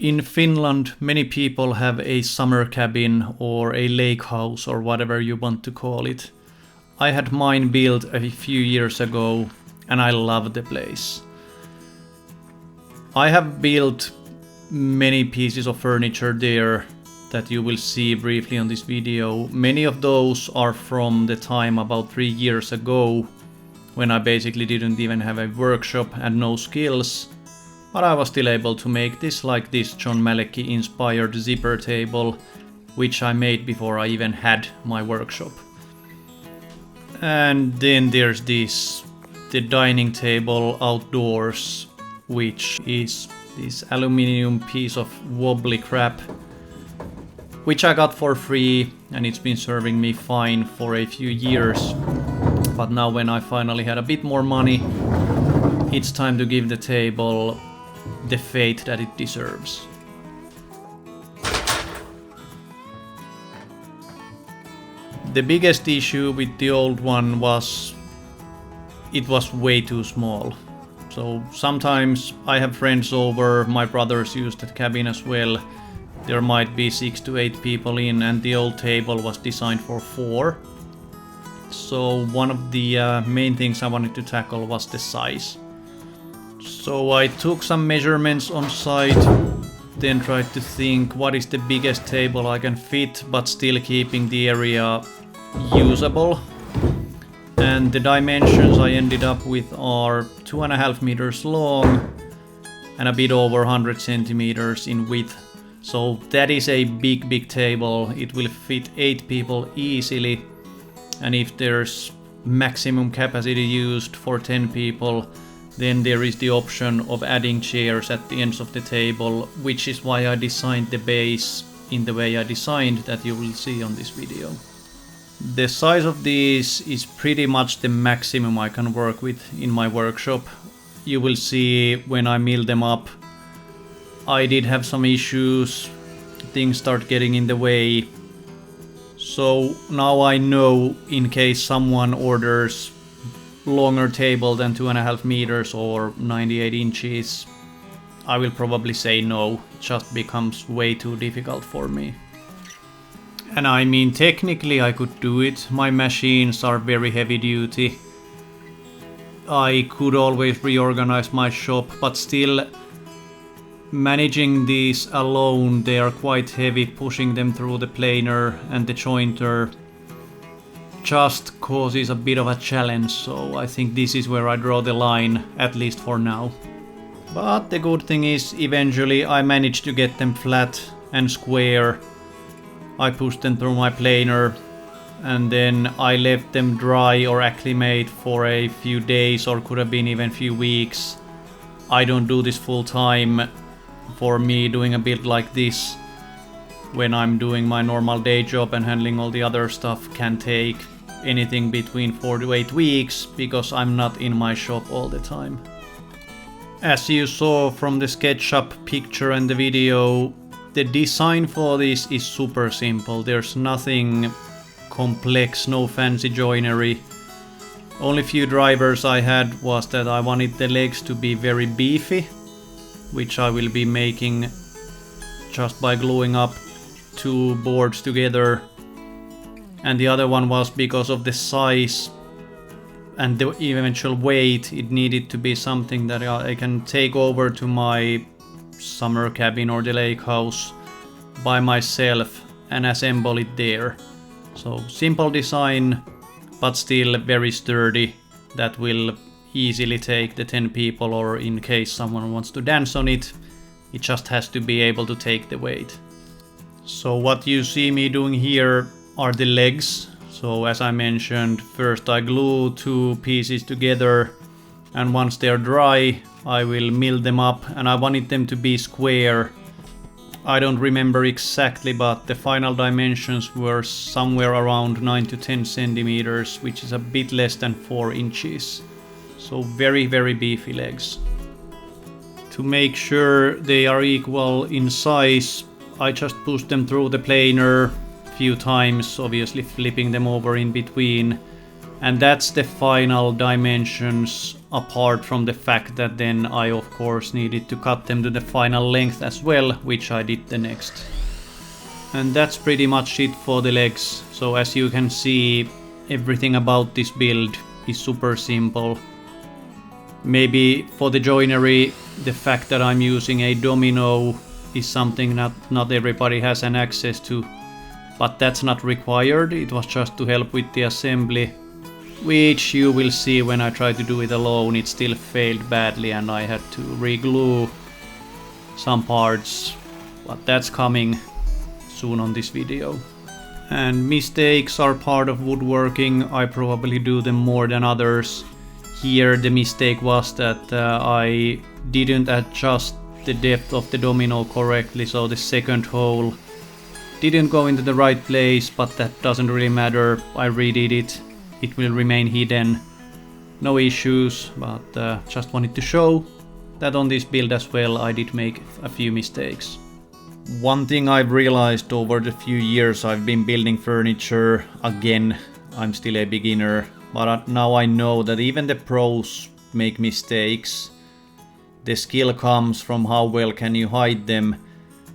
In Finland, many people have a summer cabin or a lake house or whatever you want to call it. I had mine built a few years ago and I love the place. I have built many pieces of furniture there that you will see briefly on this video. Many of those are from the time about 3 years ago when I basically didn't even have a workshop and no skills. But I was still able to make this, like this John Malecki inspired zipper table, which I made before I even had my workshop. And then there's the dining table outdoors, which is this aluminium piece of wobbly crap, which I got for free, and it's been serving me fine for a few years. But now when I finally had a bit more money, it's time to give the table the fate that it deserves. The biggest issue with the old one was it was way too small. So sometimes I have friends over, my brothers used that cabin as well. There might be 6 to 8 people in, and the old table was designed for 4. So one of the main things I wanted to tackle was the size. So I took some measurements on site, then tried to think what is the biggest table I can fit but still keeping the area usable. And the dimensions I ended up with are 2.5 meters long and a bit over 100 centimeters in width. So that is a big table. It will fit 8 people easily. And if there's maximum capacity used for 10 people, then there is the option of adding chairs at the ends of the table, which is why I designed the base in the way I designed that you will see on this video. The size of these is pretty much the maximum I can work with in my workshop. You will see when I mill them up. I did have some issues, things start getting in the way. So now I know in case someone orders longer table than 2.5 meters or 98 inches, I will probably say no. It just becomes way too difficult for me. And I mean, technically I could do it. My machines are very heavy duty. I could always reorganize my shop, but still managing these alone, they are quite heavy. Pushing them through the planer and the jointer just causes a bit of a challenge, so I think this is where I draw the line, at least for now. But the good thing is, eventually I managed to get them flat and square. I pushed them through my planer and then I left them dry or acclimate for a few days, or could have been even a few weeks. I don't do this full time. For me, doing a build like this when I'm doing my normal day job and handling all the other stuff can take anything between 4 to 8 weeks, because I'm not in my shop all the time. As you saw from the SketchUp picture and the video, the design for this is super simple. There's nothing complex, no fancy joinery. Only few drivers I had was that I wanted the legs to be very beefy, which I will be making just by gluing up 2 boards together. And the other one was because of the size and the eventual weight. It needed to be something that I can take over to my summer cabin or the lake house by myself and assemble it there. So simple design, but still very sturdy, that will easily take the 10 people, or in case someone wants to dance on it, it just has to be able to take the weight. So what you see me doing here are the legs. So as I mentioned, first I glue 2 pieces together, and once they're dry I will mill them up, and I wanted them to be square. I don't remember exactly, but the final dimensions were somewhere around 9 to 10 centimeters, which is a bit less than 4 inches. So very beefy legs. To make sure they are equal in size, I just pushed them through the planer a few times, obviously flipping them over in between. And that's the final dimensions apart from the fact that then I of course needed to cut them to the final length as well, which I did the next. And that's pretty much it for the legs. So as you can see, everything about this build is super simple. Maybe for the joinery, the fact that I'm using a domino is something that not everybody has an access to, but that's not required. It was just to help with the assembly, which you will see when I try to do it alone. It still failed badly and I had to re-glue some parts, but that's coming soon on this video. And mistakes are part of woodworking. I probably do them more than others. Here the mistake was that I didn't adjust the depth of the domino correctly, so the second hole didn't go into the right place, but that doesn't really matter. I redid it. It will remain hidden. No issues, but just wanted to show that on this build as well I did make a few mistakes. One thing I've realized over the few years I've been building furniture, again, I'm still a beginner, but now I know that even the pros make mistakes. The skill comes from how well can you hide them.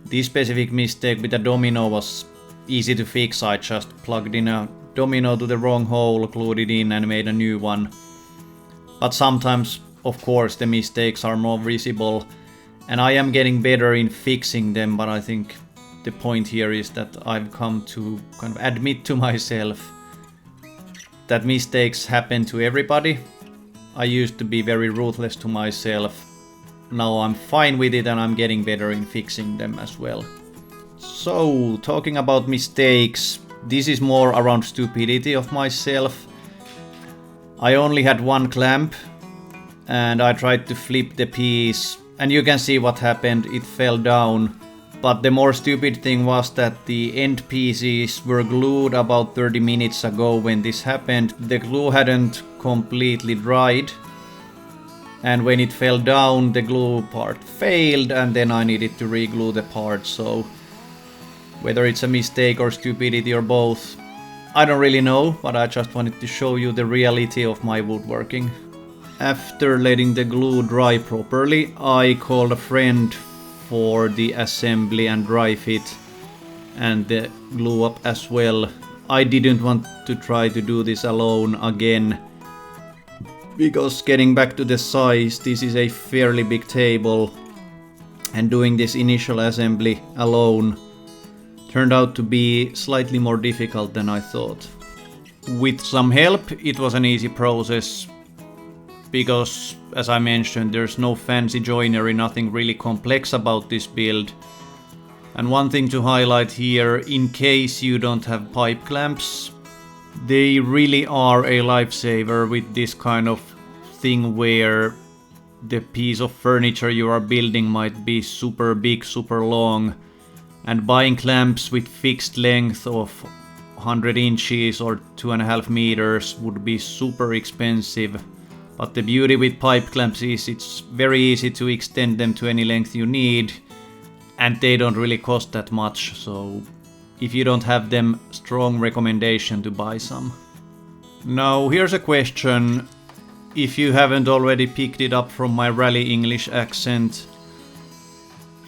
This specific mistake with the domino was easy to fix. I just plugged in a domino to the wrong hole, glued it in and made a new one. But sometimes, of course, the mistakes are more visible. And I am getting better in fixing them, but I think the point here is that I've come to kind of admit to myself that mistakes happen to everybody. I used to be very ruthless to myself. Now I'm fine with it and I'm getting better in fixing them as well. So, talking about mistakes, this is more around stupidity of myself. I only had one clamp and I tried to flip the piece. And you can see what happened, it fell down. But the more stupid thing was that the end pieces were glued about 30 minutes ago when this happened. The glue hadn't completely dried. And when it fell down, the glue part failed and then I needed to re-glue the part. So whether it's a mistake or stupidity or both, I don't really know, but I just wanted to show you the reality of my woodworking. After letting the glue dry properly, I called a friend for the assembly and dry fit and the glue up as well. I didn't want to try to do this alone again, because getting back to the size, this is a fairly big table and doing this initial assembly alone turned out to be slightly more difficult than I thought. With some help, it was an easy process. Because, as I mentioned, there's no fancy joinery, nothing really complex about this build. And one thing to highlight here, in case you don't have pipe clamps, they really are a lifesaver with this kind of thing where the piece of furniture you are building might be super big, super long, and buying clamps with fixed length of 100 inches or 2.5 meters would be super expensive. But the beauty with pipe clamps is it's very easy to extend them to any length you need, and they don't really cost that much, so if you don't have them, strong recommendation to buy some. Now here's a question, if you haven't already picked it up from my rally English accent.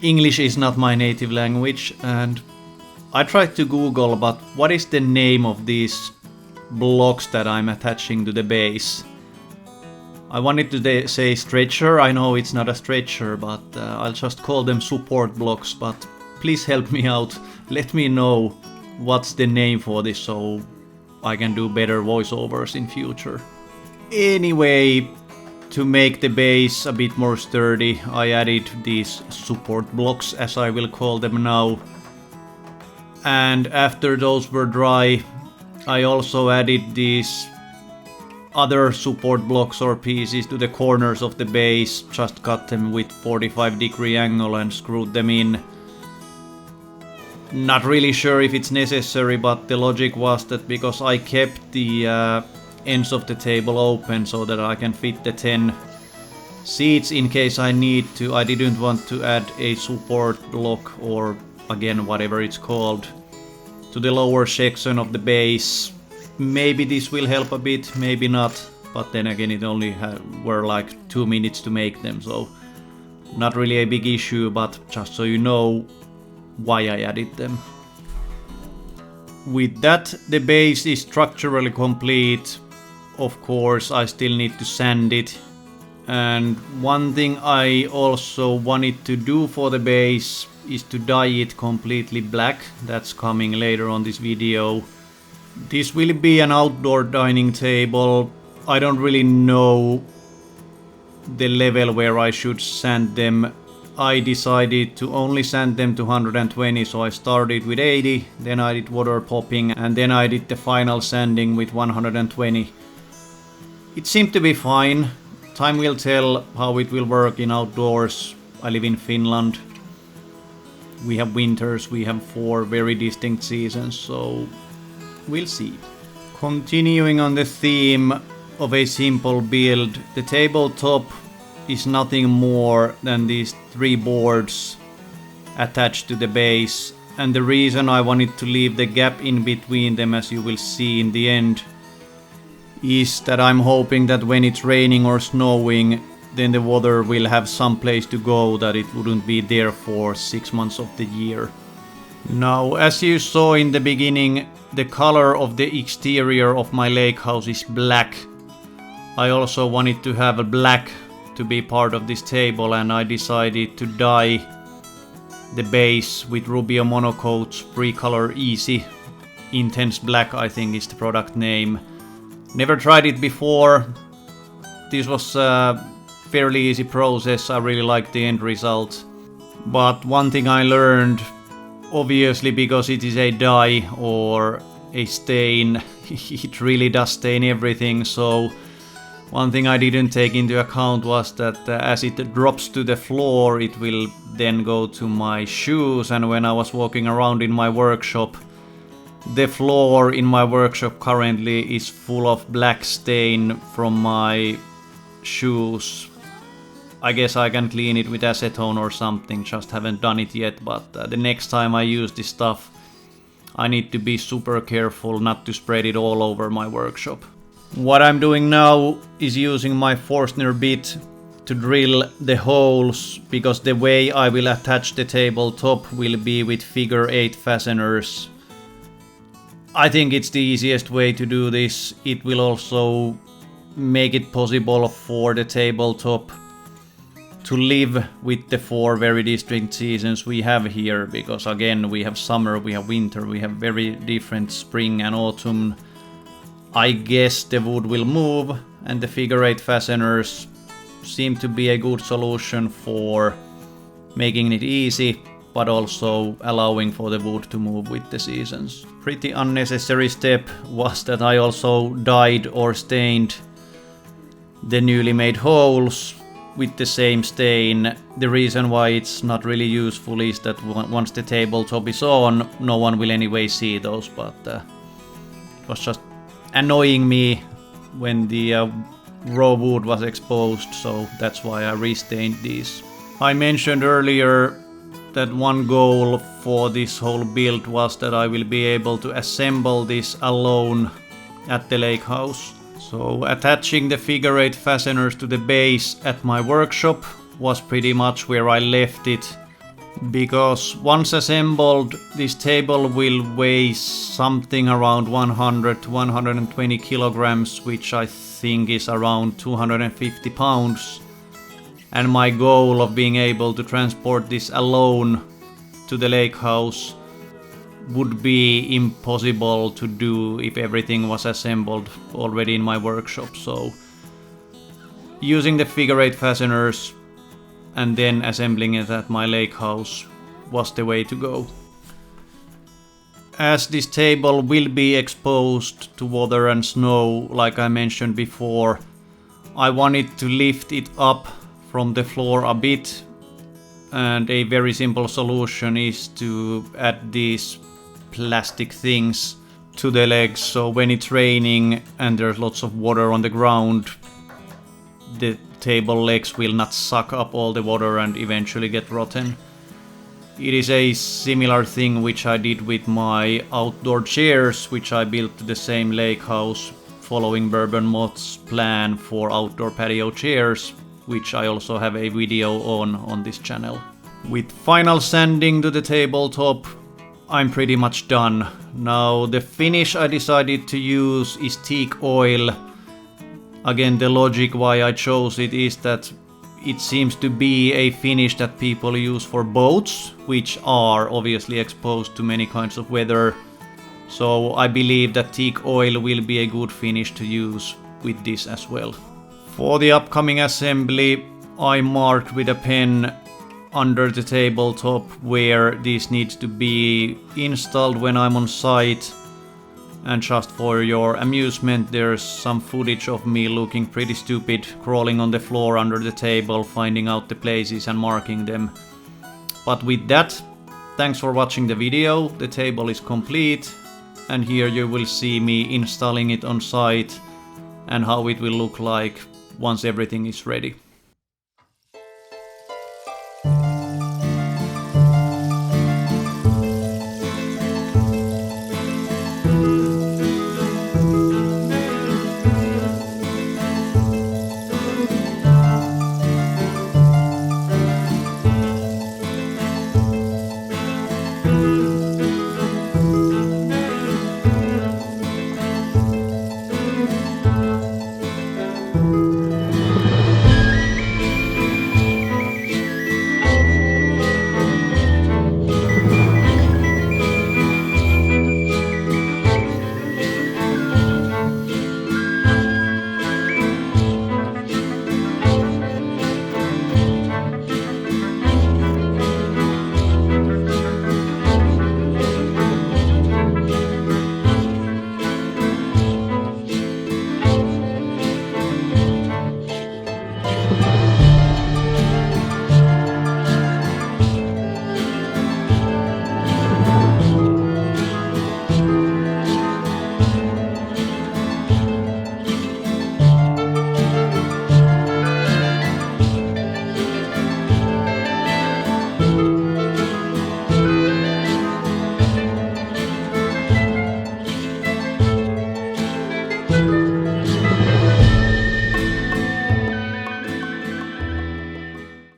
English is not my native language, and I tried to Google, but what is the name of these blocks that I'm attaching to the base? I wanted to say stretcher, I know it's not a stretcher, but I'll just call them support blocks, but please help me out, let me know what's the name for this so I can do better voiceovers in future. Anyway, to make the base a bit more sturdy, I added these support blocks, as I will call them now. And after those were dry, I also added these other support blocks or pieces to the corners of the base, just cut them with 45-degree angle and screwed them in. Not really sure if it's necessary, but the logic was that because I kept the ends of the table open so that I can fit the 10 seats in case I need to, I didn't want to add a support block, or again whatever it's called, to the lower section of the base. Maybe this will help a bit, maybe not. but then again it only were like 2 minutes to make them, so not really a big issue, but just so you know why I added them. With that, the base is structurally complete. Of course, I still need to sand it. And one thing I also wanted to do for the base is to dye it completely black. That's coming later on this video. This will be an outdoor dining table. I don't really know the level where I should sand them. I decided to only sand them to 120, so I started with 80, then I did water popping, and then I did the final sanding with 120. It seemed to be fine. Time will tell how it will work in outdoors. I live in Finland. We have winters, we have 4 very distinct seasons, so we'll see. Continuing on the theme of a simple build, the tabletop is nothing more than these 3 boards attached to the base, and the reason I wanted to leave the gap in between them, as you will see in the end, is that I'm hoping that when it's raining or snowing, then the water will have some place to go, that it wouldn't be there for 6 months of the year. Now, as you saw in the beginning, the color of the exterior of my lake house is black. I also wanted to have a black to be part of this table, and I decided to dye the base with Rubio Monocoats Pre-Color Easy. Intense Black, I think, is the product name. Never tried it before. This was a fairly easy process. I really liked the end result. But one thing I learned, obviously because it is a dye or a stain, it really does stain everything. So one thing I didn't take into account was that as it drops to the floor, it will then go to my shoes. And when I was walking around in my workshop, the floor in my workshop currently is full of black stain from my shoes. I guess I can clean it with acetone or something, just haven't done it yet, but the next time I use this stuff, I need to be super careful not to spread it all over my workshop. What I'm doing now is using my Forstner bit to drill the holes, because the way I will attach the tabletop will be with figure 8 fasteners. I think it's the easiest way to do this. It will also make it possible for the tabletop to live with the 4 very distinct seasons we have here, because again, we have summer, we have winter, we have very different spring and autumn. I guess the wood will move, and the figure 8 fasteners seem to be a good solution for making it easy, but also allowing for the wood to move with the seasons. Pretty unnecessary step was that I also dyed or stained the newly made holes with the same stain. The reason why it's not really useful is that once the tabletop is on, no one will anyway see those, but it was just annoying me when the raw wood was exposed, so that's why I restained these. I mentioned earlier that one goal for this whole build was that I will be able to assemble this alone at the lake house. So attaching the figure 8 fasteners to the base at my workshop was pretty much where I left it, because once assembled, this table will weigh something around 100 to 120 kilograms, which I think is around 250 pounds. And my goal of being able to transport this alone to the lake house would be impossible to do if everything was assembled already in my workshop. So using the figure 8 fasteners and then assembling it at my lake house was the way to go. As this table will be exposed to water and snow, like I mentioned before, I wanted to lift it up from the floor a bit, and a very simple solution is to add these plastic things to the legs, so when it's raining and there's lots of water on the ground, the table legs will not suck up all the water and eventually get rotten. It is a similar thing which I did with my outdoor chairs, which I built to the same lake house following Bourbon Moth's plan for outdoor patio chairs, which I also have a video on this channel. With final sanding to the tabletop, I'm pretty much done. Now the finish I decided to use is teak oil. Again, the logic why I chose it is that it seems to be a finish that people use for boats, which are obviously exposed to many kinds of weather. So I believe that teak oil will be a good finish to use with this as well. For the upcoming assembly, I marked with a pen under the tabletop where this needs to be installed when I'm on site. And just for your amusement, there's some footage of me looking pretty stupid, crawling on the floor under the table, finding out the places and marking them. But with that, thanks for watching the video. The table is complete, and here you will see me installing it on site and how it will look like once everything is ready.